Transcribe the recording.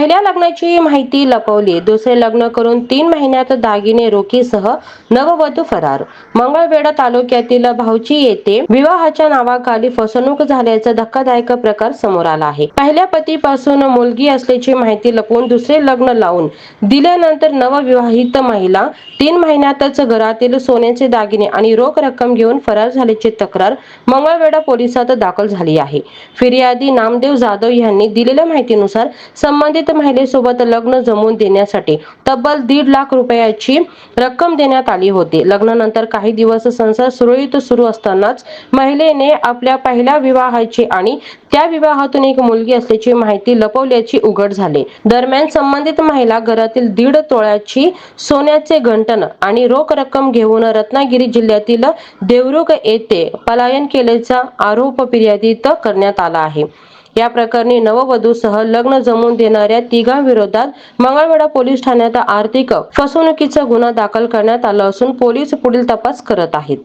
पहिल्या लग्नाची माहिती लपवली, दुसरे लग्न करून 3 महिन्यात दागिने रोखीसह नववधू फरार. मंगळवेढा तालुक्यातील भावची येथे विवाहाच्या नावाखाली फसवणूक झाल्याचा धक्कादायक प्रकार समोर आला आहे. पहिल्या पतीपासून मुलगी असल्याची माहिती लपवून दुसरे लग्न लावून दिल्यानंतर नवविवाहित महिला 3 महिन्यातच घरातील सोन्याचे दागिने आणि रोख रक्कम घेऊन फरार झाल्याची तक्रार मंगळवेढा पोलिसात दाखल झाली आहे. फिर्यादी नामदेव जाधव यांनी दिलेल्या माहितीनुसार संबंधित महिलेसोबत लग्न जमवून देण्यासाठी तब्बल 1.5 लाख रुपयाची रक्कम देण्यात आली होती. लग्नानंतर काही दिवस संसार सुरळीत सुरू असतानाच महिलेने आपल्या पहिल्या विवाहाची आणि त्या विवाहातून एक मुलगी असल्याची माहिती लपवल्याची उघड झाले. दरम्यान संबंधित महिला घरातील 1.5 तोळ्याची सोन्याचे गंठण आणि रोख रक्कम घेऊन रत्नागिरी जिल्ह्यातील देवरुख येथे पलायन केल्याचा आरोप फिर्यादीत करण्यात आला आहे. या प्रकरणी नववधूसह लग्न जमवून देणाऱ्या तिघांविरोधात मंगळवेढा पोलीस ठाण्यात आर्थिक फसवणुकीचा गुन्हा दाखल करण्यात आला असून पोलीस पुढील तपास करत आहेत.